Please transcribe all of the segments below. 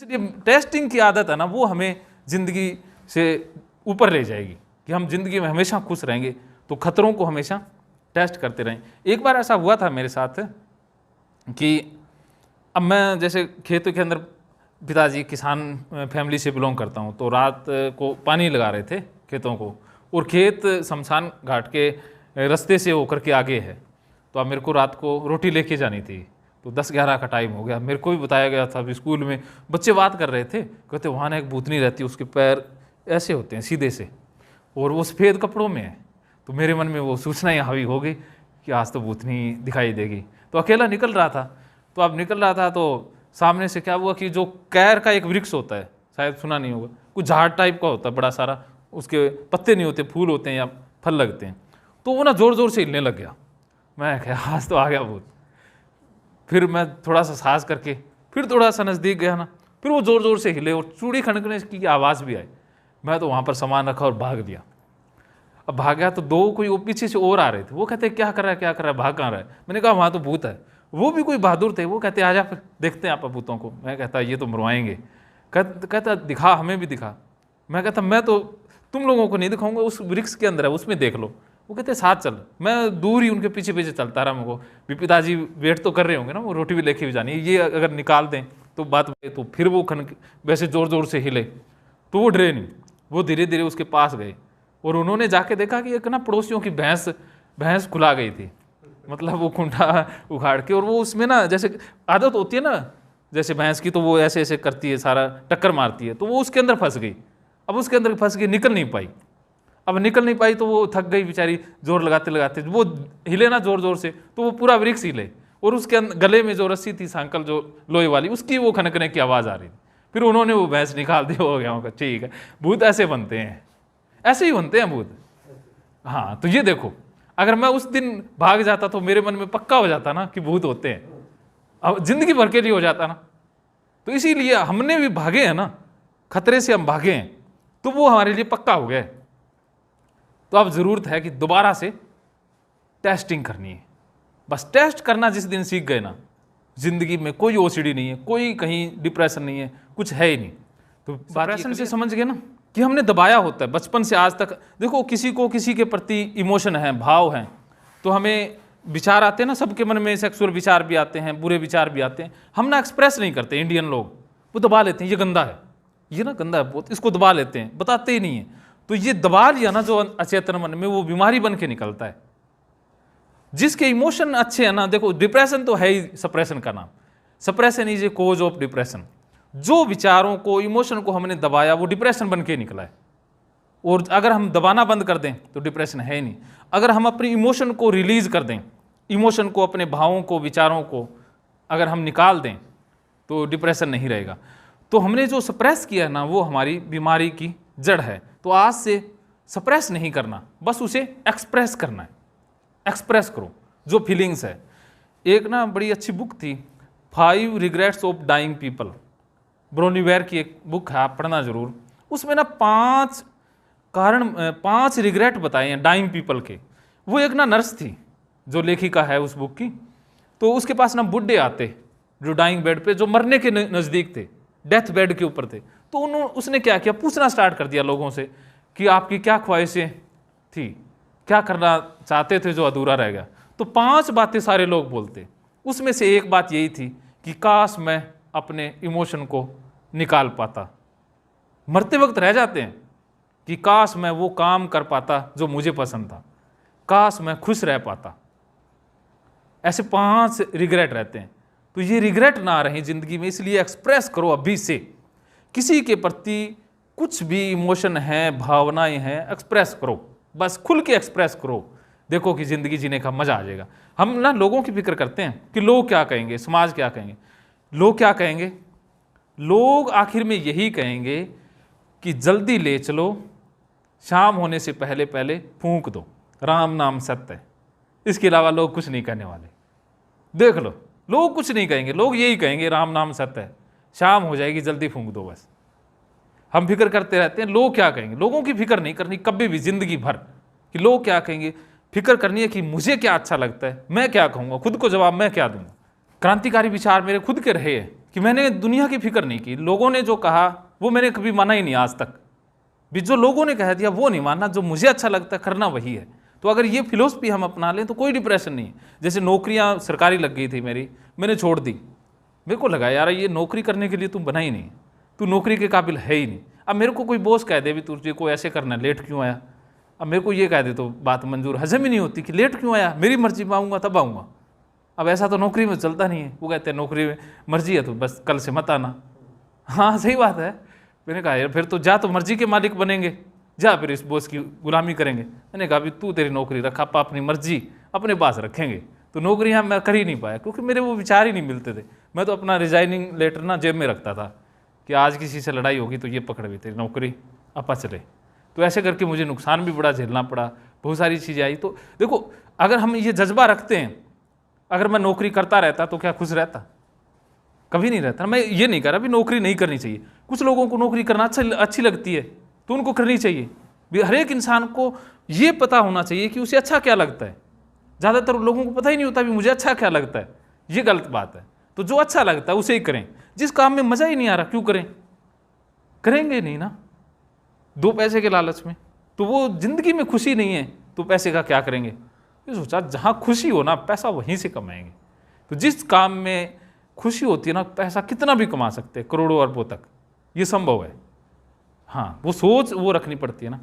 इसलिए टेस्टिंग की आदत है ना, वो हमें ज़िंदगी से ऊपर ले जाएगी कि हम जिंदगी में हमेशा खुश रहेंगे। तो खतरों को हमेशा टेस्ट करते रहें। एक बार ऐसा हुआ था मेरे साथ कि अब मैं जैसे खेतों के अंदर, पिताजी किसान फैमिली से बिलोंग करता हूँ, तो रात को पानी लगा रहे थे खेतों को, और खेत शमशान घाट के रास्ते से होकर के आगे है। तो अब मेरे को रात को रोटी लेके जानी थी, तो 10-11 का टाइम हो गया। मेरे को भी बताया गया था, अभी स्कूल में बच्चे बात कर रहे थे, कहते वहाँ ना एक भूतनी रहती है, उसके पैर ऐसे होते हैं सीधे से, और वो सफ़ेद कपड़ों में है। तो मेरे मन में वो सूचना ही हावी हो गई कि आज तो भूतनी दिखाई देगी। तो अकेला निकल रहा था, तो अब निकल रहा था तो सामने से क्या हुआ कि जो कैर का एक वृक्ष होता है, शायद सुना नहीं होगा, कुछ झाड़ टाइप का होता है बड़ा सारा, उसके पत्ते नहीं होते, फूल होते हैं या फल लगते हैं। तो वो ना ज़ोर ज़ोर से हिलने लग गया। मैं कहा आज तो आ गया भूत। फिर मैं थोड़ा सा साहस करके फिर थोड़ा सा नज़दीक गया ना, फिर वो ज़ोर ज़ोर से हिले और चूड़ी खनकने की आवाज़ भी आई। मैं तो वहाँ पर सामान रखा और भाग दिया। अब भाग गया तो दो कोई वो पीछे से और आ रहे थे, वो कहते क्या कर रहा है, क्या कर रहा है, भाग कहाँ रहा है। मैंने कहा वहाँ तो भूत है। वो भी कोई बहादुर थे, वो कहते आजा फिर देखते हैं आप भूतों को। मैं कहता ये तो मरवाएंगे। कहता दिखा, हमें भी दिखा। मैं कहता मैं तो तुम लोगों को नहीं दिखाऊंगा, उस वृक्ष के अंदर है, उसमें देख लो। वो कहते साथ चल। मैं दूर ही उनके पीछे पीछे चलता रहा। मुझको भी पिताजी वेट तो कर रहे होंगे ना, वो रोटी भी लेके भी जानी है, ये अगर निकाल दें तो बात। तो फिर वो वैसे ज़ोर ज़ोर से हिले, तो वो डरे नहीं, वो धीरे धीरे उसके पास गए और उन्होंने जाके देखा कि एक ना पड़ोसियों की भैंस खुला गई थी, मतलब वो खूंटा उखाड़ के, और वो उसमें ना जैसे आदत होती है ना जैसे भैंस की, तो वो ऐसे ऐसे करती है, सारा टक्कर मारती है, तो वो उसके अंदर फंस गई। अब उसके अंदर फंस गई, निकल नहीं पाई। अब निकल नहीं पाई तो वो थक गई बेचारी, जोर लगाते लगाते वो हिले ना जोर जोर से, तो वो पूरा वृक्ष हिले, और उसके गले में जो रस्सी थी सांकल जो लोहे वाली, उसकी वो खनकने की आवाज़ आ रही थी। फिर उन्होंने वो भैंस निकाल दी। हो गया, ठीक है, भूत ऐसे बनते हैं, ऐसे ही बनते हैं भूत। हाँ, तो ये देखो, अगर मैं उस दिन भाग जाता तो मेरे मन में पक्का हो जाता ना कि भूत होते हैं, अब जिंदगी भर के लिए हो जाता ना। तो इसीलिए हमने भी भागे हैं ना, खतरे से हम भागे हैं, तो वो हमारे लिए पक्का हो गया। तो अब ज़रूरत है कि दोबारा से टेस्टिंग करनी है। बस टेस्ट करना जिस दिन सीख गए ना, जिंदगी में कोई ओसीडी नहीं है, कोई कहीं डिप्रेशन नहीं है, कुछ है ही नहीं। तो डिप्रेशन से समझ गए ना कि हमने दबाया होता है बचपन से आज तक। देखो, किसी को किसी के प्रति इमोशन है, भाव हैं, तो हमें विचार आते हैं ना, सबके मन में सेक्सुअल विचार भी आते हैं, बुरे विचार भी आते हैं, हम ना एक्सप्रेस नहीं करते। इंडियन लोग वो दबा लेते हैं, ये गंदा है, ये ना गंदा है बहुत, इसको दबा लेते हैं, बताते ही नहीं है। तो ये दबा लिया ना जो अचेतन मन में, वो बीमारी बन के निकलता है। जिसके इमोशन अच्छे हैं ना, देखो डिप्रेशन तो है ही सप्रेशन का नाम, suppression is a cause of depression. जो विचारों को, इमोशन को हमने दबाया, वो डिप्रेशन बन के निकला है। और अगर हम दबाना बंद कर दें तो डिप्रेशन है ही नहीं। अगर हम अपनी इमोशन को रिलीज कर दें, इमोशन को, अपने भावों को, विचारों को अगर हम निकाल दें, तो डिप्रेशन नहीं रहेगा। तो हमने जो सप्रेस किया है ना, वो हमारी बीमारी की जड़ है। तो आज से सप्रेस नहीं करना, बस उसे एक्सप्रेस करना है। एक्सप्रेस करो जो फीलिंग्स है। एक ना बड़ी अच्छी बुक थी, 5 रिग्रेट्स ऑफ डाइंग पीपल, ब्रोनिवेयर की एक बुक है, आप पढ़ना जरूर। उसमें ना 5 रिग्रेट बताए हैं डाइंग पीपल के। वो एक ना नर्स थी जो लेखिका है उस बुक की, तो उसके पास ना बुड्ढे आते जो डाइंग बेड पे, जो मरने के नज़दीक थे, डेथ बेड के ऊपर थे। तो उसने क्या किया, पूछना स्टार्ट कर दिया लोगों से कि आपकी क्या ख्वाहिशें थी, क्या करना चाहते थे जो अधूरा रह गया। तो 5 बातें सारे लोग बोलते, उसमें से एक बात यही थी कि काश मैं अपने इमोशन को निकाल पाता। मरते वक्त रह जाते हैं कि काश मैं वो काम कर पाता जो मुझे पसंद था, काश मैं खुश रह पाता। ऐसे 5 रिग्रेट रहते हैं। तो ये रिग्रेट ना रहे जिंदगी में, इसलिए एक्सप्रेस करो अभी से। किसी के प्रति कुछ भी इमोशन है, भावनाएं हैं, एक्सप्रेस करो, बस खुल के एक्सप्रेस करो। देखो कि जिंदगी जीने का मजा आ जाएगा। हम ना लोगों की फिक्र करते हैं कि लोग क्या कहेंगे, समाज क्या कहेंगे। लोग क्या कहेंगे? लोग आखिर में यही कहेंगे कि जल्दी ले चलो, शाम होने से पहले पहले फूंक दो, राम नाम सत्य है। इसके अलावा लोग कुछ नहीं कहने वाले। देख लो, लोग कुछ नहीं कहेंगे, लोग यही कहेंगे राम नाम सत्य है, शाम हो जाएगी जल्दी फूंक दो बस। हम फिक्र करते रहते हैं लोग क्या कहेंगे। लोगों की फिक्र नहीं करनी कभी भी जिंदगी भर कि लोग क्या कहेंगे। फिक्र करनी है कि मुझे क्या अच्छा लगता है, मैं क्या कहूँगा, खुद को जवाब मैं क्या दूंगा। क्रांतिकारी विचार मेरे खुद के रहे हैं कि मैंने दुनिया की फिक्र नहीं की। लोगों ने जो कहा वो मैंने कभी माना ही नहीं आज तक भी। जो लोगों ने कह दिया वो नहीं मानना, जो मुझे अच्छा लगता है करना वही है। तो अगर ये फिलोसफी हम अपना लें तो कोई डिप्रेशन नहीं है। जैसे नौकरियां सरकारी लग गई थी मेरी, मैंने छोड़ दी। मेरे को लगा यार ये नौकरी करने के लिए तुम बना ही नहीं, तू नौकरी के काबिल है ही नहीं। अब मेरे को कोई बॉस कह दे भी तुझे को ऐसे करना, लेट क्यों आया। अब मेरे को ये कह दे तो बात मंजूर, हजम ही नहीं होती कि लेट क्यों आया, मेरी मर्जी में आऊँगा तब आऊँगा। अब ऐसा तो नौकरी में चलता नहीं है। वो कहते हैं नौकरी में मर्जी है तो बस कल से मत आना। हाँ सही बात है। मैंने कहा यार फिर तो जा, तो मर्जी के मालिक बनेंगे, जा फिर इस बॉस की गुलामी करेंगे। मैंने कहा अभी तू तेरी नौकरी रखा, आपा अपनी मर्जी अपने पास रखेंगे। तो नौकरियाँ मैं कर ही नहीं पाया क्योंकि मेरे वो विचार ही नहीं मिलते थे। मैं तो अपना रिजाइनिंग लेटर ना जेब में रखता था कि आज किसी से लड़ाई होगी तो ये पकड़ भी तेरी नौकरी, आपा चले। तो ऐसे करके मुझे नुकसान भी बड़ा झेलना पड़ा, बहुत सारी चीज़ें आई। तो देखो अगर हम ये जज्बा रखते हैं, अगर मैं नौकरी करता रहता तो क्या खुश रहता? कभी नहीं रहता। मैं ये नहीं कह रहा भी नौकरी नहीं करनी चाहिए। कुछ लोगों को नौकरी करना अच्छी लगती है तो उनको करनी चाहिए। हर एक इंसान को ये पता होना चाहिए कि उसे अच्छा क्या लगता है। ज़्यादातर लोगों को पता ही नहीं होता भी मुझे अच्छा क्या लगता है, ये गलत बात है। तो जो अच्छा लगता है उसे ही करें। जिस काम में मज़ा ही नहीं आ रहा क्यों करें? करेंगे नहीं ना, दो पैसे के लालच में। तो वो जिंदगी में खुशी नहीं है तो पैसे का क्या करेंगे? ये सोचा जहाँ खुशी हो ना पैसा वहीं से कमाएंगे। तो जिस काम में खुशी होती है ना, पैसा कितना भी कमा सकते हैं, करोड़ों अरबों तक, ये संभव है। हाँ वो सोच वो रखनी पड़ती है ना,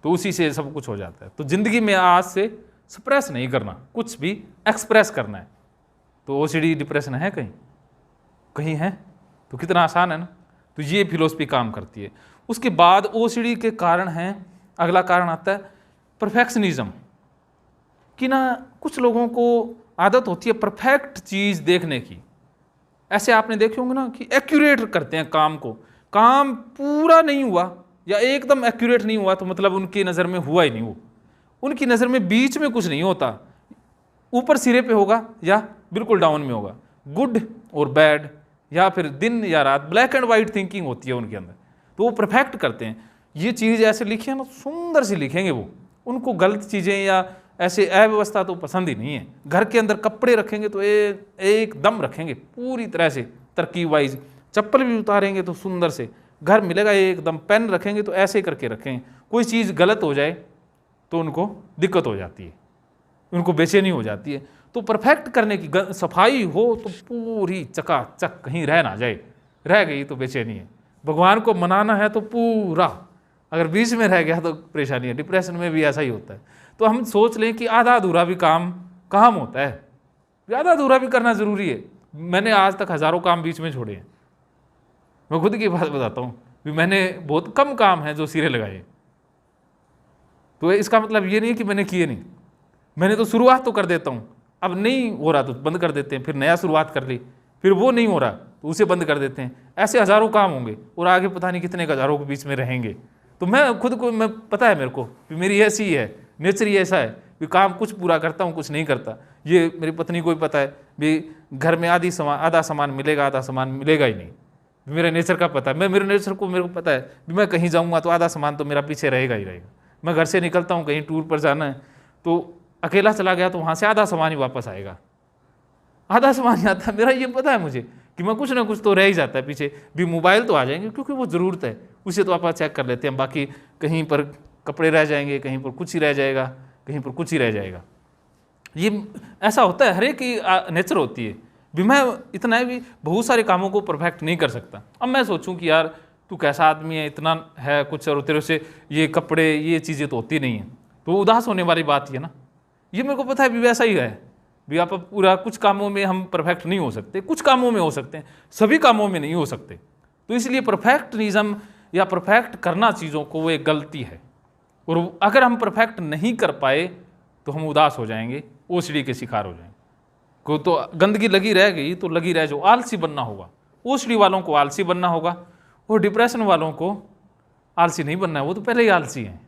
तो उसी से सब कुछ हो जाता है। तो जिंदगी में आज से सप्रेस नहीं करना, कुछ भी एक्सप्रेस करना है। तो ओसीडी डिप्रेशन है कहीं कहीं है तो कितना आसान है ना। तो ये फिलोसफी काम करती है। उसके बाद ओसीडी के कारण हैं, अगला कारण आता है परफेक्शनिज्म। कि ना कुछ लोगों को आदत होती है परफेक्ट चीज़ देखने की। ऐसे आपने देखे होंगे ना कि एक्यूरेट करते हैं काम को। काम पूरा नहीं हुआ या एकदम एक्यूरेट नहीं हुआ तो मतलब उनकी नज़र में हुआ ही नहीं। वो उनकी नज़र में बीच में कुछ नहीं होता, ऊपर सिरे पे होगा या बिल्कुल डाउन में होगा, गुड और बैड या फिर दिन या रात, ब्लैक एंड वाइट थिंकिंग होती है उनके अंदर। तो वो परफेक्ट करते हैं। ये चीज़ ऐसे लिखी है ना, सुंदर सी लिखेंगे वो। उनको गलत चीज़ें या ऐसे अव्यवस्था तो पसंद ही नहीं है। घर के अंदर कपड़े रखेंगे तो एकदम रखेंगे पूरी तरह से तरकीब वाइज। चप्पल भी उतारेंगे तो सुंदर से घर मिलेगा एकदम। पेन रखेंगे तो ऐसे करके रखें। कोई चीज़ गलत हो जाए तो उनको दिक्कत हो जाती है, उनको बेचैनी हो जाती है। तो परफेक्ट करने की सफाई हो तो पूरी चकाचक, कहीं रह ना जाए। रह गई तो बेचैनी है। भगवान को मनाना है तो पूरा, अगर बीच में रह गया तो परेशानी है। डिप्रेशन में भी ऐसा ही होता है। तो हम सोच लें कि आधा अधूरा भी काम होता है, आधा अधूरा भी करना ज़रूरी है। मैंने आज तक हज़ारों काम बीच में छोड़े हैं। मैं खुद की बात बताता हूँ कि मैंने बहुत कम काम है जो सिरे लगाए। तो इसका मतलब ये नहीं है कि मैंने किए नहीं। मैंने तो शुरुआत तो कर देता हूँ, अब नहीं हो रहा तो बंद कर देते हैं, फिर नया शुरुआत कर ली, फिर वो नहीं हो रहा तो उसे बंद कर देते हैं। ऐसे हज़ारों काम होंगे और आगे पता नहीं कितने हज़ारों के बीच में रहेंगे। तो मैं खुद को, मैं पता है मेरे को कि मेरी ऐसी ही है, नेचर ही ऐसा है कि काम कुछ पूरा करता हूँ, कुछ नहीं करता। ये मेरी पत्नी को भी पता है भी घर में आधा सामान मिलेगा, आधा सामान मिलेगा ही नहीं। मेरे नेचर का पता है, मेरे नेचर को मेरे को पता है भी मैं कहीं जाऊँगा तो आधा सामान तो मेरा पीछे रहेगा ही रहेगा। मैं घर से निकलता हूँ कहीं टूर पर जाना है तो अकेला चला गया तो वहाँ से आधा सामान ही वापस आएगा, आधा सामान ही आता है। मेरा ये पता है मुझे कि मैं कुछ ना कुछ तो रह ही जाता है पीछे। भी मोबाइल तो आ जाएंगे क्योंकि वो ज़रूरत है, उसे तो आप चेक कर लेते हैं। बाकी कहीं पर कपड़े रह जाएंगे, कहीं पर कुछ ही रह जाएगा, कहीं पर कुछ ही रह जाएगा। ये ऐसा होता है, हर एक की नेचर होती है। भी मैं इतना है भी बहुत सारे कामों को परफेक्ट नहीं कर सकता। अब मैं सोचूं कि यार तू कैसा आदमी है, इतना है कुछ और तेरे से ये कपड़े ये चीज़ें तो होती नहीं हैं, तो उदास होने वाली बात ही है ना। ये मेरे को पता है भी वैसा ही है भी। आप पूरा कुछ कामों में हम परफेक्ट नहीं हो सकते, कुछ कामों में हो सकते हैं, सभी कामों में नहीं हो सकते। तो इसलिए परफेक्टनिज्म या परफेक्ट करना चीज़ों को वो एक गलती है। और अगर हम परफेक्ट नहीं कर पाए तो हम उदास हो जाएंगे, ओसीडी के शिकार हो जाएंगे। को तो गंदगी लगी रह गई तो लगी रह जाओ, आलसी बनना होगा। ओसीडी वालों को आलसी बनना होगा और डिप्रेशन वालों को आलसी नहीं बनना है, वो तो पहले ही आलसी हैं।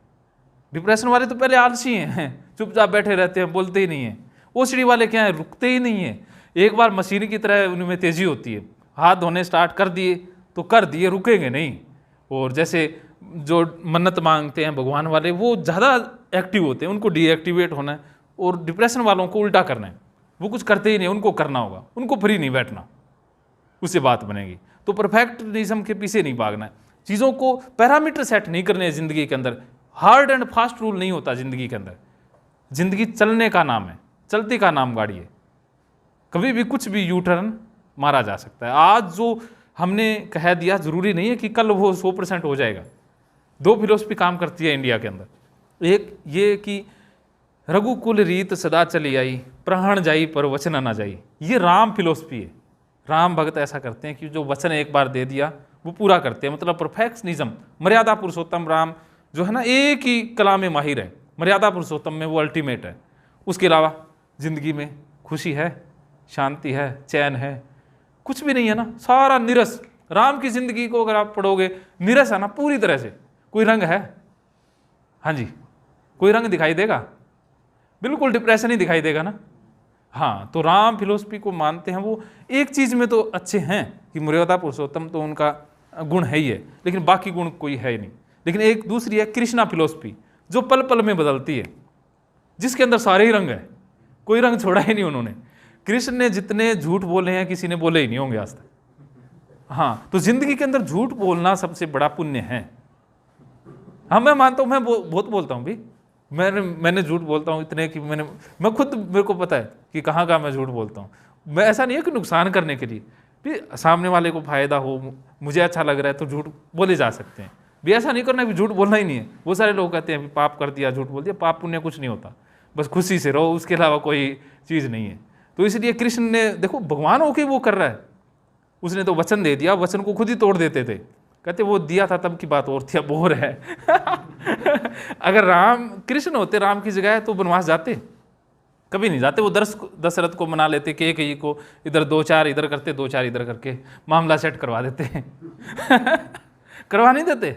डिप्रेशन वाले तो पहले आलसी हैं, चुपचाप बैठे रहते हैं, बोलते ही नहीं हैं। ओसीडी वाले क्या है, रुकते ही नहीं है। एक बार मशीन की तरह उनमें तेज़ी होती है, हाथ धोने स्टार्ट कर दिए तो कर दिए, रुकेंगे नहीं। और जैसे जो मन्नत मांगते हैं भगवान वाले वो ज़्यादा एक्टिव होते हैं, उनको डीएक्टिवेट होना है। और डिप्रेशन वालों को उल्टा करना है, वो कुछ करते ही नहीं, उनको करना होगा, उनको फ्री नहीं बैठना। उससे बात बनेगी। तो परफेक्शनिज्म के पीछे नहीं भागना है, चीज़ों को पैरामीटर सेट नहीं करने हैं ज़िंदगी के अंदर। हार्ड एंड फास्ट रूल नहीं होता ज़िंदगी के अंदर। ज़िंदगी चलने का नाम है, चलती का नाम गाड़ी है। कभी भी कुछ भी यू टर्न मारा जा सकता है। आज जो हमने कह दिया ज़रूरी नहीं है कि कल वो 100% हो जाएगा। दो फिलोसफी काम करती है इंडिया के अंदर। एक ये कि रघुकुल रीत सदा चली आई, प्राण जाई पर वचन न जाई। ये राम फिलोसफी है। राम भक्त ऐसा करते हैं कि जो वचन एक बार दे दिया वो पूरा करते हैं। मतलब परफेक्शनिज्म, मर्यादा पुरुषोत्तम राम जो है ना, एक ही कला में माहिर है, मर्यादा पुरुषोत्तम में वो अल्टीमेट है। उसके अलावा ज़िंदगी में खुशी है, शांति है, चैन है, कुछ भी नहीं है ना, सारा निरस। राम की ज़िंदगी को अगर आप पढ़ोगे, निरस है ना पूरी तरह से। कोई रंग है? हाँ जी, कोई रंग दिखाई देगा? बिल्कुल डिप्रेशन ही दिखाई देगा ना। हाँ, तो राम फिलोसफी को मानते हैं। वो एक चीज़ में तो अच्छे हैं कि मर्यादा पुरुषोत्तम तो उनका गुण है ही है, लेकिन बाकी गुण कोई है ही नहीं। लेकिन एक दूसरी है कृष्णा फिलोसफी, जो पल पल में बदलती है, जिसके अंदर सारे ही रंग हैं, कोई रंग छोड़ा ही नहीं उन्होंने। कृष्ण ने जितने झूठ बोले हैं किसी ने बोले ही नहीं होंगे आज तक। हाँ, तो जिंदगी के अंदर झूठ बोलना सबसे बड़ा पुण्य है। हाँ, मैं मानता हूँ, मैं बहुत बोलता हूँ भी। मैंने झूठ बोलता हूँ इतने कि मैं खुद, मेरे को पता है कि कहाँ कहाँ मैं झूठ बोलता हूँ। मैं ऐसा नहीं है कि नुकसान करने के लिए भी, सामने वाले को फायदा हो, मुझे अच्छा लग रहा है तो झूठ बोले जा सकते हैं भी। ऐसा नहीं करना भी झूठ बोलना ही नहीं है। वो सारे लोग कहते हैं पाप कर दिया, झूठ बोल दिया। पाप पुण्य कुछ नहीं होता, बस खुशी से रहो, उसके अलावा कोई चीज़ नहीं है। तो इसलिए कृष्ण ने, देखो भगवान होके वो कर रहा है, उसने तो वचन दे दिया, वचन को खुद ही तोड़ देते थे। कहते वो दिया था तब की बात और थी, अब और है। अगर राम कृष्ण होते राम की जगह तो वनवास जाते? कभी नहीं जाते। वो दशरथ को मना लेते कि एक ही को इधर 2-4 इधर करते, 2-4 इधर करके मामला सेट करवा देते। करवा नहीं देते,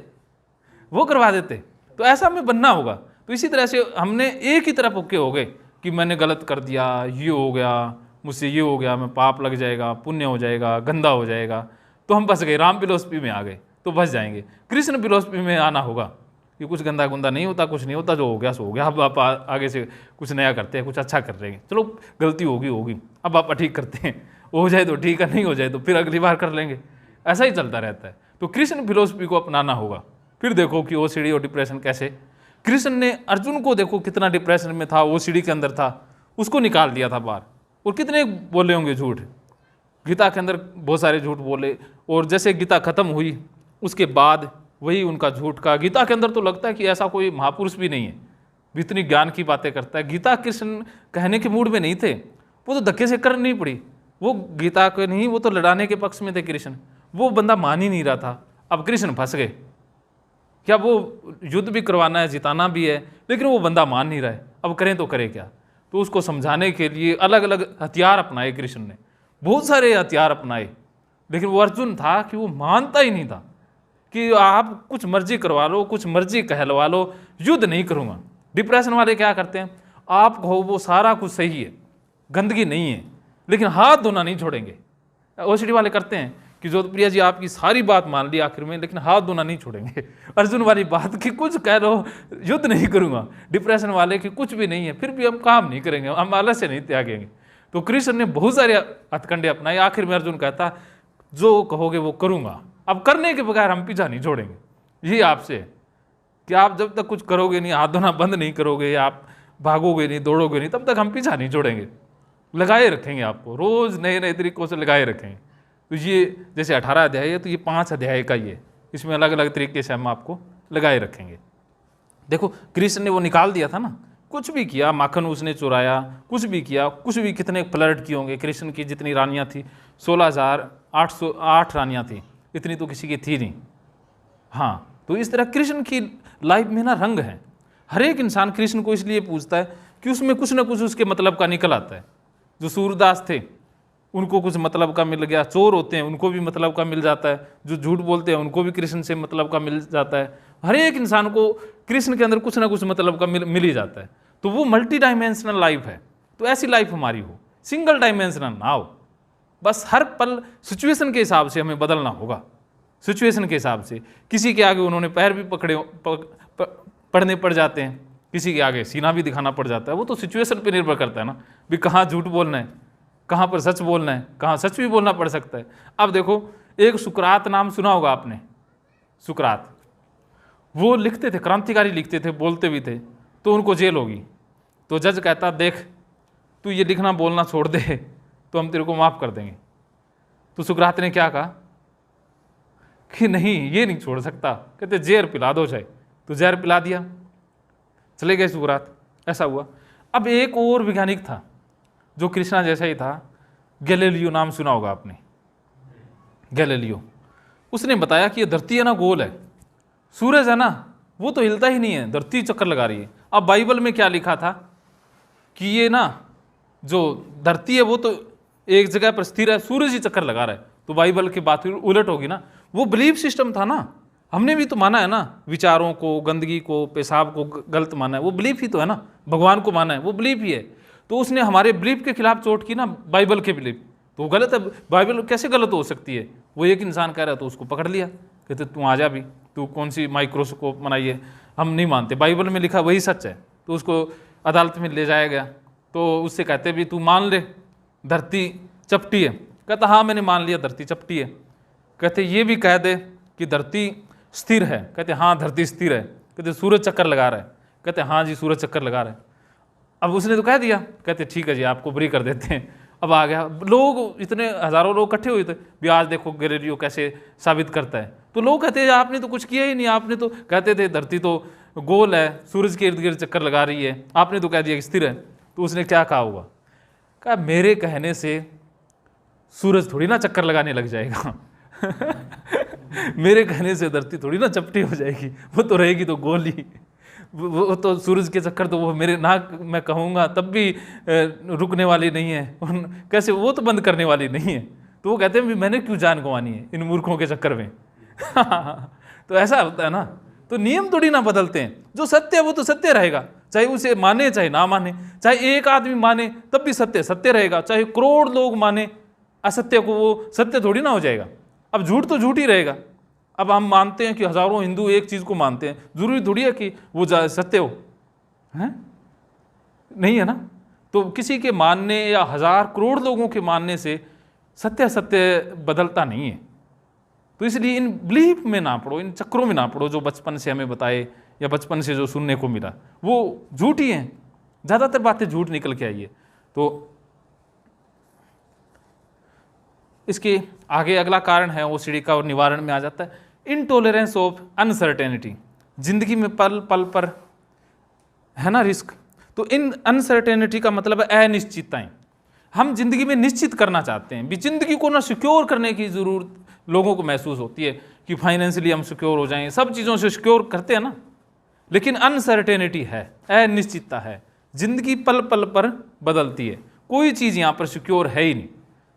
वो करवा देते। तो ऐसा हमें बनना होगा। तो इसी तरह से हमने एक ही तरफ ओके हो गए कि मैंने गलत कर दिया, ये हो गया मुझसे, ये हो गया, मैं पाप लग जाएगा, पुण्य हो जाएगा, गंदा हो जाएगा, तो हम फंस गए। राम फिलोसफी में आ गए तो फंस जाएंगे। कृष्ण फिलोसफी में आना होगा कि कुछ गंदा गुंदा नहीं होता, कुछ नहीं होता, जो हो गया सो हो गया। अब आप आगे से कुछ नया करते हैं, कुछ अच्छा कर रहे हैं, चलो गलती होगी, अब आप ठीक करते हैं, हो जाए तो ठीक है, नहीं हो जाए तो फिर अगली बार कर लेंगे। ऐसा ही चलता रहता है। तो कृष्ण फिलोसफी को अपनाना होगा। फिर देखो कि ओसीडी और डिप्रेशन कैसे, कृष्ण ने अर्जुन को देखो कितना डिप्रेशन में था, ओसीडी के अंदर था, उसको निकाल दिया था बाहर। और कितने बोले होंगे झूठ, गीता के अंदर बहुत सारे झूठ बोले। और जैसे गीता खत्म हुई उसके बाद वही उनका झूठ का, गीता के अंदर तो लगता है कि ऐसा कोई महापुरुष भी नहीं है इतनी ज्ञान की बातें करता है। गीता कृष्ण कहने के मूड में नहीं थे, वो तो धक्के से करनी पड़ी। वो गीता को नहीं, वो तो लड़ाने के पक्ष में थे कृष्ण। वो बंदा मान ही नहीं रहा था। अब कृष्ण फंस गए। क्या वो युद्ध भी करवाना है, जिताना भी है, लेकिन वो बंदा मान नहीं रहा है। अब करें तो करें क्या? तो उसको समझाने के लिए अलग अलग हथियार अपनाए कृष्ण ने, बहुत सारे हथियार अपनाए। लेकिन वो अर्जुन था कि वो मानता ही नहीं था कि आप कुछ मर्जी करवा लो, कुछ मर्जी कहलवा लो, युद्ध नहीं करूँगा। डिप्रेशन वाले क्या करते हैं, आप कहो वो सारा कुछ सही है, गंदगी नहीं है, लेकिन हाथ धोना नहीं छोड़ेंगे। ओसीडी वाले करते हैं कि ज्योतिप्रिया जी आपकी सारी बात मान ली आखिर में, लेकिन हाथ धोना नहीं छोड़ेंगे। अर्जुन वाली बात कि कुछ कह लो, युद्ध नहीं करूँगा। डिप्रेशन वाले कि कुछ भी नहीं है, फिर भी हम काम नहीं करेंगे, हम आलस्य नहीं त्यागेंगे। तो कृष्ण ने बहुत सारे हथकंडे अपनाए। आखिर में अर्जुन कहता जो कहोगे वो करूँगा, अब करने के बगैर हम पीछा नहीं छोड़ेंगे। ये आपसे कि आप जब तक कुछ करोगे नहीं, हाथ धोना बंद नहीं करोगे, आप भागोगे नहीं, दौड़ोगे नहीं, तब तक हम पीछा नहीं छोड़ेंगे। लगाए रखेंगे आपको, रोज़ नए नए तरीकों से लगाए रखेंगे। तो ये जैसे 18 अध्याय है तो ये 5 अध्याय का ही है, इसमें अलग अलग तरीके से हम आपको लगाए रखेंगे। देखो कृष्ण ने वो निकाल दिया था ना, कुछ भी किया, माखन उसने चुराया, कुछ भी किया, कुछ भी, कितने फ्लर्ट किए होंगे। कृष्ण की जितनी रानियाँ थी 16,808 रानियाँ थी, इतनी तो किसी की थी नहीं। हाँ, तो इस तरह कृष्ण की लाइफ में ना रंग है। हर एक इंसान कृष्ण को इसलिए पूछता है कि उसमें कुछ ना कुछ उसके मतलब का निकल आता है। जो सूरदास थे उनको कुछ मतलब का मिल गया, चोर होते हैं उनको भी मतलब का मिल जाता है, जो झूठ बोलते हैं उनको भी कृष्ण से मतलब का मिल जाता है। हर एक इंसान को कृष्ण के अंदर कुछ ना कुछ मतलब का मिल ही जाता है। तो वो मल्टी डायमेंशनल लाइफ है। तो ऐसी लाइफ हमारी हो, सिंगल डायमेंशनल ना हो। बस हर पल सिचुएशन के हिसाब से हमें बदलना होगा। सिचुएशन के हिसाब से किसी के आगे उन्होंने पैर भी पड़ने पड़ जाते हैं, किसी के आगे सीना भी दिखाना पड़ जाता है। वो तो सिचुएशन पे निर्भर करता है ना भी कहाँ झूठ बोलना है, कहाँ पर सच बोलना है, कहाँ सच भी बोलना पड़ सकता है। अब देखो, एक सुकरात नाम सुना होगा आपने, सुकरात, वो लिखते थे, क्रांतिकारी लिखते थे, बोलते भी थे, तो उनको जेल होगी। तो जज कहता देख तू ये लिखना बोलना छोड़ दे तो हम तेरे को माफ़ कर देंगे। तो सुकरात ने क्या कहा कि नहीं, ये नहीं छोड़ सकता। कहते जहर पिला दो चाहे, तो जहर पिला दिया, चले गए सुकरात। ऐसा हुआ। अब एक और वैज्ञानिक था जो कृष्णा जैसा ही था, गैलीलियो नाम सुना होगा आपने, गैलीलियो। उसने बताया कि ये धरती है ना गोल है, सूरज है ना वो तो हिलता ही नहीं है, धरती चक्कर लगा रही है। अब बाइबल में क्या लिखा था कि ये ना जो धरती है वो तो एक जगह पर स्थिर है, सूरज ही चक्कर लगा रहा है। तो बाइबल की बात उलट होगी ना। वो बिलीफ सिस्टम था ना, हमने भी तो माना है ना, विचारों को, गंदगी को, पेशाब को गलत माना है, वो बिलीफ ही तो है ना। भगवान को माना है, वो बिलीफ ही है। तो उसने हमारे बिलीफ के खिलाफ चोट की ना, बाइबल के बिलीफ, तो वो गलत है। बाइबल कैसे गलत हो सकती है? वो एक इंसान कह रहा तो उसको पकड़ लिया, कहते तू आ जा भी, तू कौन सी माइक्रोस्कोप बनाई है, हम नहीं मानते, बाइबल में लिखा वही सच है। तो उसको अदालत में ले जाया गया, तो उससे कहते भी तू मान ले धरती चपटी है। कहता हाँ मैंने मान लिया धरती चपटी है। कहते ये भी कह दे कि धरती स्थिर है। कहते हाँ धरती स्थिर है। कहते सूरज चक्कर लगा रहा है। कहते हाँ जी सूरज चक्कर लगा रहा है। अब उसने तो कह दिया। कहते ठीक है जी आपको बरी कर देते हैं। अब आ गया, लोग इतने हज़ारों लोग इकट्ठे हुए थे भी, आज देखो गैलीलियो कैसे साबित करता है। तो लोग कहते हैं आपने तो कुछ किया ही नहीं, आपने तो कहते थे धरती तो गोल है, सूरज के इर्द गिर्द चक्कर लगा रही है, आपने तो कह दिया कि स्थिर है। तो उसने क्या कहा होगा, कहा मेरे कहने से सूरज थोड़ी ना चक्कर लगाने लग जाएगा मेरे कहने से धरती थोड़ी ना चपटी हो जाएगी, वो तो रहेगी तो गोल ही। वो तो सूरज के चक्कर तो वो मेरे नाक मैं कहूँगा तब भी रुकने वाली नहीं है, कैसे वो तो बंद करने वाली नहीं है। तो वो कहते हैं मैंने क्यों जान गंवानी है इन मूर्खों के चक्कर में तो ऐसा होता है ना। तो नियम थोड़ी ना बदलते हैं, जो सत्य है वो तो सत्य रहेगा, चाहे उसे माने चाहे ना माने। चाहे एक आदमी माने तब भी सत्य सत्य रहेगा, चाहे करोड़ लोग माने असत्य को, वो सत्य थोड़ी ना हो जाएगा। अब झूठ तो झूठ ही रहेगा। अब हम मानते हैं कि हजारों हिंदू एक चीज को मानते हैं, जरूरी थोड़ी है कि वो सत्य हो, है नहीं है ना। तो किसी के मानने या हजार करोड़ लोगों के मानने से सत्य सत्य बदलता नहीं है। तो इसलिए इन बिलीफ में ना पड़ो, इन चक्रों में ना पड़ो जो बचपन से हमें बताए या बचपन से जो सुनने को मिला, वो झूठ ही हैं, ज़्यादातर बातें झूठ निकल के आई है। तो इसके आगे अगला कारण है ओसीडी का और निवारण में आ जाता है इनटॉलरेंस ऑफ अनसर्टेनिटी। जिंदगी में पल पल पर है ना रिस्क। तो इन अनसर्टेनिटी का मतलब है अनिश्चितताएं। हम जिंदगी में निश्चित करना चाहते हैं भी, जिंदगी को ना सिक्योर करने की जरूरत लोगों को महसूस होती है कि फाइनेंशियली हम सिक्योर हो जाएं, सब चीज़ों से सिक्योर करते हैं ना। लेकिन अनसर्टेनिटी है, अनिश्चितता है, जिंदगी पल पल पर बदलती है, कोई चीज़ यहाँ पर सिक्योर है ही नहीं,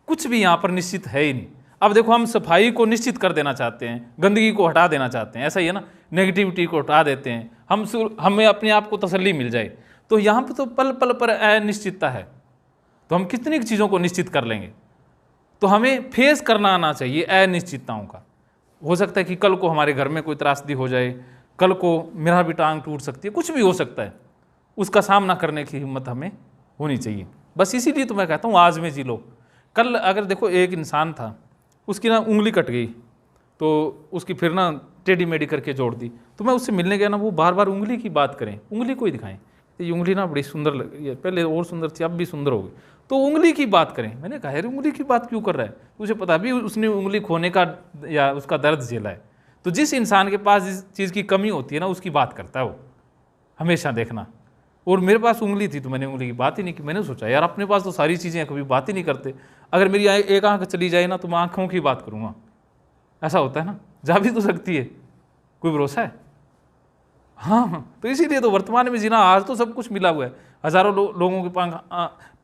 कुछ भी यहाँ पर निश्चित है ही नहीं। अब देखो हम सफाई को निश्चित कर देना चाहते हैं, गंदगी को हटा देना चाहते हैं, ऐसा ही है ना, नेगेटिविटी को हटा देते हैं, हमें अपने आप को तसल्ली मिल जाए। तो यहाँ पर तो पल पल पर अनिश्चितता है, तो हम कितनी चीज़ों को निश्चित कर लेंगे। तो हमें फेस करना आना चाहिए अनिश्चितताओं का। हो सकता है कि कल को हमारे घर में कोई त्रासदी हो जाए, कल को मेरा भी टांग टूट सकती है, कुछ भी हो सकता है, उसका सामना करने की हिम्मत हमें होनी चाहिए। बस इसीलिए तो मैं कहता हूँ आज में जी लो। कल अगर देखो एक इंसान था, उसकी ना उंगली कट गई, तो उसकी फिर ना टेढ़ी मेढ़ी करके जोड़ दी। तो मैं उससे मिलने गया ना, वो बार बार उंगली की बात करें, उंगली को ही दिखाएं, ये उंगली ना बड़ी सुंदर लगी, पहले और सुंदर थी अब भी सुंदर हो गई, तो उंगली की बात करें। मैंने कहा यार उंगली की बात क्यों कर रहा है, तुझे पता भी उसने उंगली खोने का या उसका दर्द झेला है। तो जिस इंसान के पास जिस चीज़ की कमी होती है ना, उसकी बात करता है वो, हमेशा देखना। और मेरे पास उंगली थी तो मैंने उंगली की बात ही नहीं की। मैंने सोचा यार अपने पास तो सारी चीज़ें हैं, कभी बात ही नहीं करते। अगर मेरी एक आंख चली जाए ना तो मैं आँखों की बात करूँगा, ऐसा होता है ना, जा भी तो सकती है, कोई भरोसा है। हाँ, तो इसीलिए तो वर्तमान में जीना, आज तो सब कुछ मिला हुआ है। हज़ारों लोगों के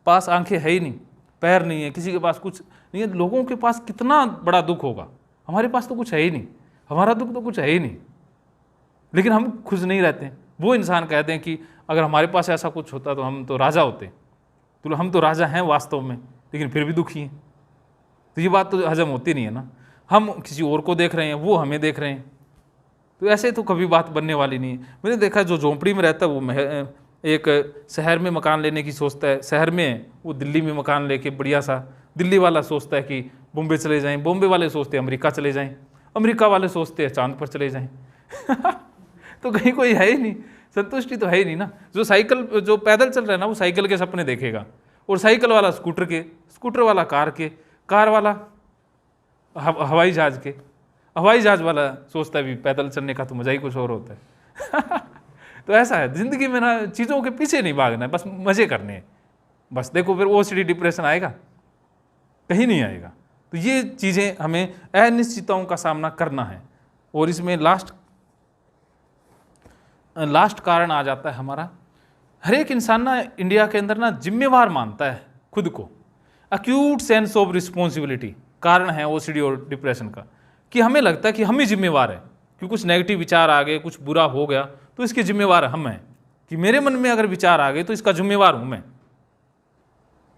पास आंखें है ही नहीं, पैर नहीं है, किसी के पास कुछ नहीं है। लोगों के पास कितना बड़ा दुख होगा, हमारे पास तो कुछ है ही नहीं, हमारा दुख तो कुछ है ही नहीं, लेकिन हम खुश नहीं रहते। वो इंसान कहते हैं कि अगर हमारे पास ऐसा कुछ होता तो हम तो राजा होते, तो हम तो राजा हैं वास्तव में, लेकिन फिर भी दुखी हैं। तो ये बात तो हजम होती नहीं है ना। हम किसी और को देख रहे हैं, वो हमें देख रहे हैं, तो ऐसे तो कभी बात बनने वाली नहीं है। मैंने देखा जो झोंपड़ी में रहता है वो एक शहर में मकान लेने की सोचता है, शहर में है, वो दिल्ली में मकान लेके बढ़िया सा, दिल्ली वाला सोचता है कि बॉम्बे चले जाएं, बॉम्बे वाले सोचते हैं अमेरिका चले जाएं, अमेरिका वाले सोचते हैं चांद पर चले जाएं। तो कहीं कोई है ही नहीं, संतुष्टि तो है ही नहीं ना। जो पैदल चल रहा है ना, वो साइकिल के सपने देखेगा, और साइकिल वाला स्कूटर के, स्कूटर वाला कार के, कार वाला हवाई जहाज के, हवाई जहाज वाला सोचता है भी पैदल चलने का तो मजा ही कुछ और होता है। तो ऐसा है जिंदगी में ना, चीज़ों के पीछे नहीं भागना है, बस मजे करने हैं। बस देखो फिर ओसीडी डिप्रेशन आएगा? कहीं नहीं आएगा। तो ये चीज़ें हमें अनिश्चितताओं का सामना करना है। और इसमें लास्ट कारण आ जाता है हमारा, हर एक इंसान ना इंडिया के अंदर ना जिम्मेवार मानता है खुद को। एक्यूट सेंस ऑफ रिस्पॉन्सिबिलिटी कारण है ओसीडी और डिप्रेशन का, कि हमें लगता है कि हम ही जिम्मेवार हैं, कि कुछ नेगेटिव विचार आ गए, कुछ बुरा हो गया तो इसके जिम्मेवार हम हैं, कि मेरे मन में अगर विचार आ गए तो इसका जिम्मेवार हूँ मैं,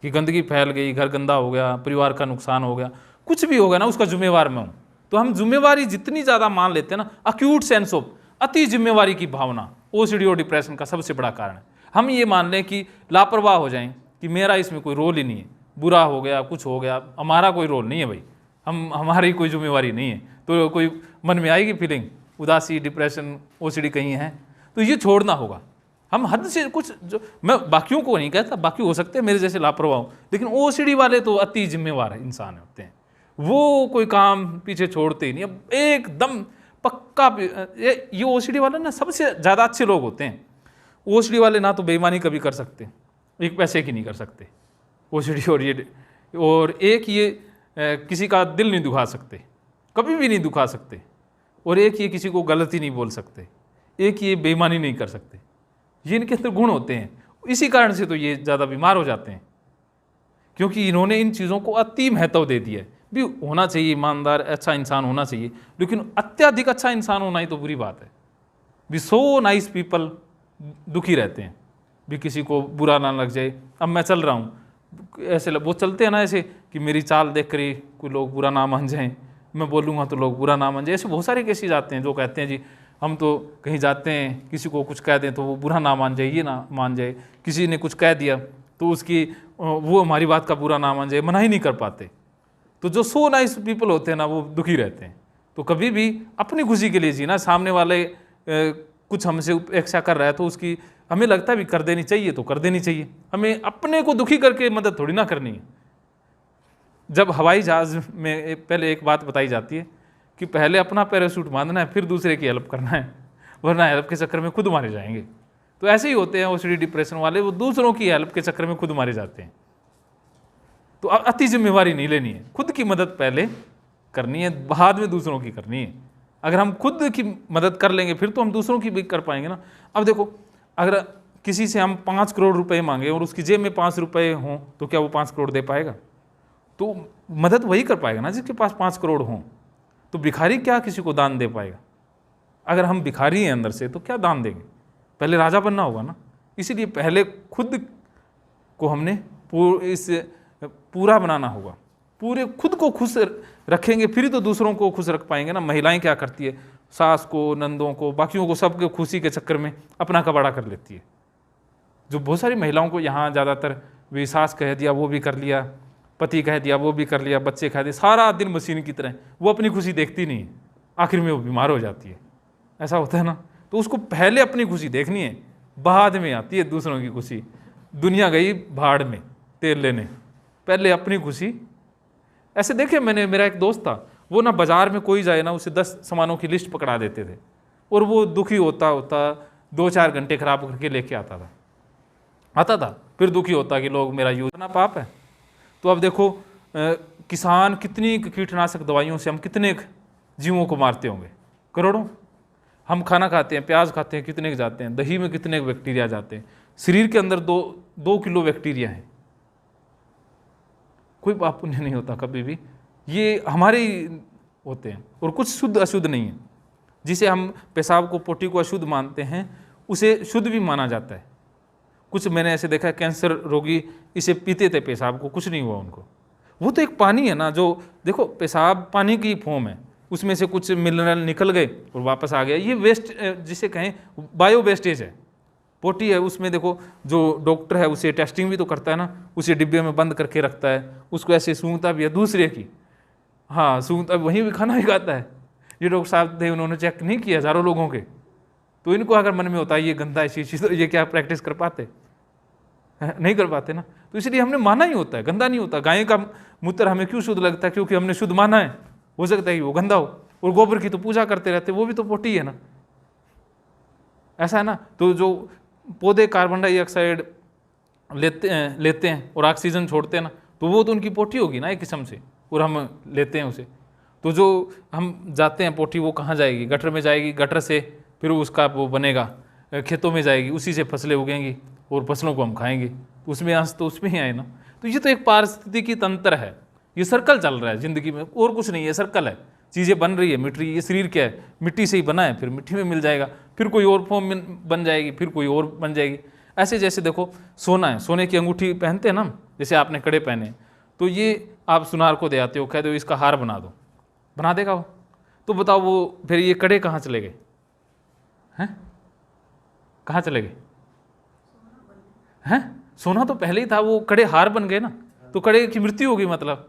कि गंदगी फैल गई, घर गंदा हो गया, परिवार का नुकसान हो गया, कुछ भी हो गया ना, उसका जिम्मेवार मैं हूँ। तो हम जिम्मेवारी जितनी ज़्यादा मान लेते हैं ना, एक्यूट सेंस ऑफ, अति जिम्मेवारी की भावना ओसीडी और डिप्रेशन का सबसे बड़ा कारण है। हम ये मान लें कि लापरवाह हो जाएं, कि मेरा इसमें कोई रोल ही नहीं है, बुरा हो गया, कुछ हो गया, हमारा कोई रोल नहीं है भाई, हमारी कोई जिम्मेवारी नहीं है। तो कोई मन में आएगी फीलिंग उदासी, डिप्रेशन, ओसीडी कहीं है, तो ये छोड़ना होगा। हम हद से कुछ, जो मैं बाकियों को नहीं कहता, बाकी हो सकते हैं मेरे जैसे लापरवाह हो, लेकिन ओसीडी वाले तो अति जिम्मेवार इंसान होते हैं, वो कोई काम पीछे छोड़ते ही नहीं, अब एकदम पक्का। ये ओसीडी वाले ना सबसे ज़्यादा अच्छे लोग होते हैं। ओसीडी वाले ना तो बेईमानी कभी कर सकते, एक पैसे की नहीं कर सकते ओसीडी, और एक ये किसी का दिल नहीं दुखा सकते, कभी भी नहीं दुखा सकते, और एक ये किसी को गलती नहीं बोल सकते, एक ये बेईमानी नहीं कर सकते। ये इनके अंदर गुण होते हैं। इसी कारण से तो ये ज़्यादा बीमार हो जाते हैं, क्योंकि इन्होंने इन चीज़ों को अति महत्व दे दिया है। भी होना चाहिए ईमानदार, अच्छा इंसान होना चाहिए, लेकिन अत्यधिक अच्छा इंसान होना ही तो बुरी बात है। भी सो नाइस पीपल दुखी रहते हैं, भी किसी को बुरा ना लग जाए। अब मैं चल रहा हूँ, ऐसे वो चलते हैं ना ऐसे, कि मेरी चाल देख कर कोई लोग बुरा ना मान जाएं, मैं बोलूँगा तो लोग बुरा ना मान जाए। ऐसे बहुत सारे केसेस आते हैं जो कहते हैं जी हम तो कहीं जाते हैं, किसी को कुछ कह दें तो वो बुरा ना मान जाए, ये ना मान जाए, किसी ने कुछ कह दिया तो उसकी वो हमारी बात का बुरा ना मान जाए, मना ही नहीं कर पाते। तो जो सो नाइस पीपल होते हैं ना, वो दुखी रहते हैं। तो कभी भी अपनी खुशी के लिए जीना, सामने वाले कुछ हमसे अपेक्षा कर रहा है तो उसकी हमें लगता है भी कर देनी चाहिए तो कर देनी चाहिए, हमें अपने को दुखी करके मदद थोड़ी ना करनी है। जब हवाई जहाज़ में पहले एक बात बताई जाती है कि पहले अपना पैराशूट बांधना है, फिर दूसरे की हेल्प करना है, वरना हेल्प के चक्कर में खुद मारे जाएंगे। तो ऐसे ही होते हैं ओसीडी डिप्रेशन वाले, वो दूसरों की हेल्प के चक्कर में खुद मारे जाते हैं। तो अति जिम्मेवारी नहीं लेनी है, खुद की मदद पहले करनी है, बाद में दूसरों की करनी है। अगर हम खुद की मदद कर लेंगे फिर तो हम दूसरों की भी कर पाएंगे ना। अब देखो, अगर किसी से हम 5 करोड़ रुपए मांगे और उसकी जेब में 5 रुपए हों तो क्या वो 5 करोड़ दे पाएगा? तो मदद वही कर पाएगा ना जिसके पास 5 करोड़ हों। तो भिखारी क्या किसी को दान दे पाएगा? अगर हम भिखारी हैं अंदर से तो क्या दान देंगे? पहले राजा बनना होगा ना। इसीलिए पहले खुद को हमने पूरा बनाना होगा, पूरे खुद को खुश रखेंगे फिर तो दूसरों को खुश रख पाएंगे ना। महिलाएं क्या करती है, सास को, नंदों को, बाकियों को, सबके खुशी के चक्कर में अपना कबाड़ा कर लेती है। जो बहुत सारी महिलाओं को यहाँ ज़्यादातर भी सास कह दिया वो भी कर लिया, पति कह दिया वो भी कर लिया, बच्चे कह दिए, सारा दिन मशीन की तरह, वो अपनी खुशी देखती नहीं है, आखिर में वो बीमार हो जाती है। ऐसा होता है ना। तो उसको पहले अपनी खुशी देखनी है, बाद में आती है दूसरों की खुशी। दुनिया गई भाड़ में तेल लेने, पहले अपनी खुशी। ऐसे देखे मैंने, मेरा एक दोस्त था, वो ना बाजार में कोई जाए ना, उसे 10 सामानों की लिस्ट पकड़ा देते थे और वो दुखी होता 2-4 घंटे खराब करके लेके आता था, फिर दुखी होता कि लोग मेरा यूज करना पाप है। तो अब देखो किसान कितनी कीटनाशक दवाइयों से हम कितने जीवों को मारते होंगे, करोड़ों। हम खाना खाते हैं, प्याज खाते हैं, कितने जाते हैं, दही में कितने बैक्टीरिया जाते हैं, शरीर के अंदर 2 किलो बैक्टीरिया हैं। कोई पाप पुण्य नहीं होता कभी भी, ये हमारे ही होते हैं। और कुछ शुद्ध अशुद्ध नहीं है। जिसे हम पेशाब को, पोटी को अशुद्ध मानते हैं, उसे शुद्ध भी माना जाता है। कुछ मैंने ऐसे देखा है, कैंसर रोगी इसे पीते थे पेशाब को, कुछ नहीं हुआ उनको। वो तो एक पानी है ना, जो देखो पेशाब पानी की फॉर्म है, उसमें से कुछ मिनरल निकल गए और वापस आ गया। ये वेस्ट जिसे कहें बायो वेस्टेज है, पोटी है उसमें देखो जो डॉक्टर है उसे टेस्टिंग भी तो करता है ना, उसे डिब्बे में बंद करके रखता है, उसको ऐसे सूंघता भी है दूसरे की, हाँ सूंघता वहीं भी खाना भी खाता है। ये डॉक्टर साहब थे उन्होंने चेक नहीं किया हज़ारों लोगों के, तो इनको अगर मन में होता है ये गंदा ऐसी चीज़, तो ये क्या प्रैक्टिस कर पाते? नहीं कर पाते ना। तो इसलिए हमने माना ही होता है, गंदा नहीं होता। गाय का मूत्र हमें क्यों शुद्ध लगता है? क्योंकि हमने शुद्ध माना है। हो सकता है कि वो गंदा हो। और गोबर की तो पूजा करते रहते, वो भी तो पोटी है ना, ऐसा है ना। तो जो पौधे कार्बन डाइऑक्साइड लेते हैं और ऑक्सीजन छोड़ते हैं ना, तो वो तो उनकी पोटी होगी ना एक किस्म से, और हम लेते हैं उसे। तो जो हम जाते हैं पोटी वो कहाँ जाएगी? गटर में जाएगी, गटर से फिर उसका वो बनेगा, खेतों में जाएगी, उसी से फसलें उगेंगी और फसलों को हम खाएंगे। तो उसमें अंश तो उसमें ही आए ना। तो ये तो एक पारिस्थितिकी तंत्र है, ये सर्कल चल रहा है ज़िंदगी में, और कुछ नहीं है, सर्कल है। चीज़ें बन रही है, मिट रही है। ये शरीर क्या है? मिट्टी से ही बना है, फिर मिट्टी में मिल जाएगा, फिर कोई और फॉर्म में बन जाएगी, फिर कोई और बन जाएगी। ऐसे जैसे देखो सोना है, सोने की अंगूठी पहनते हैं ना, जैसे आपने कड़े पहने, तो ये आप सुनार को दे आते हो, कह दो इसका हार बना दो, बना देगा वो। तो बताओ वो फिर ये कड़े कहाँ चले गए? हैं कहाँ चले गए? हैं सोना तो पहले ही था, वो कड़े हार बन गए ना, तो कड़े की मृत्यु होगी मतलब।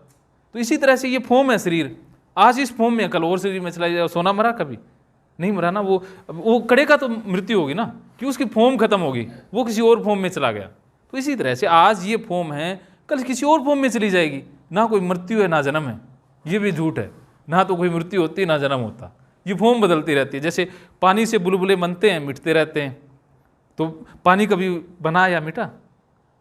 तो इसी तरह से ये फॉर्म है शरीर, आज इस फॉर्म में, कल और शरीर में चला जाए। सोना मरा कभी नहीं मरा ना, वो कड़े का तो मृत्यु होगी ना, कि उसकी फॉर्म खत्म होगी, वो किसी और फॉर्म में चला गया। तो इसी तरह से आज ये फॉर्म है, कल किसी और फॉर्म में चली जाएगी। ना कोई मृत्यु है ना जन्म है, ये भी झूठ है। ना तो कोई मृत्यु होती ना जन्म होता, ये फॉर्म बदलती रहती है। जैसे पानी से बुलबुले बनते हैं, मिटते रहते हैं, तो पानी कभी बना या मिटा?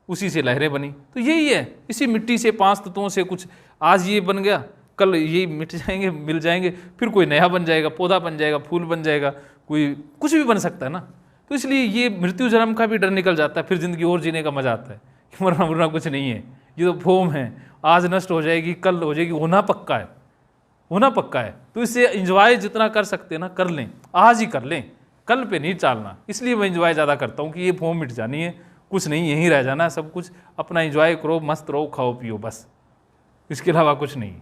उसी से लहरें बनी। तो यही है, इसी मिट्टी से 5 तत्वों से कुछ आज ये बन गया, कल ये मिट जाएंगे, मिल जाएंगे, फिर कोई नया बन जाएगा, पौधा बन जाएगा, फूल बन जाएगा, कोई कुछ भी बन सकता है ना। तो इसलिए ये मृत्यु जन्म का भी डर निकल जाता है, फिर जिंदगी और जीने का मजा आता है कि मरना मुरना कुछ नहीं है, ये तो फॉर्म है, आज नष्ट हो जाएगी, कल हो जाएगी, होना पक्का है, होना पक्का है। तो इससे इंजॉय जितना कर सकते हैं ना कर लें, आज ही कर लें, कल पे नहीं चालना। इसलिए मैं इंजॉय ज़्यादा करता हूँ कि ये फॉर्म मिट जानी है, कुछ नहीं, यहीं रह जाना है सब कुछ। अपना इंजॉय करो, मस्त रहो, खाओ पियो, बस, इसके अलावा कुछ नहीं।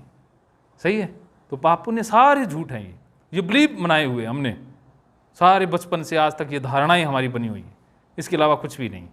सही है। तो पाप पुण्य सारे झूठ हैं, ये बिलीव बनाए हुए हमने सारे, बचपन से आज तक ये धारणाएं हमारी बनी हुई है, इसके अलावा कुछ भी नहीं।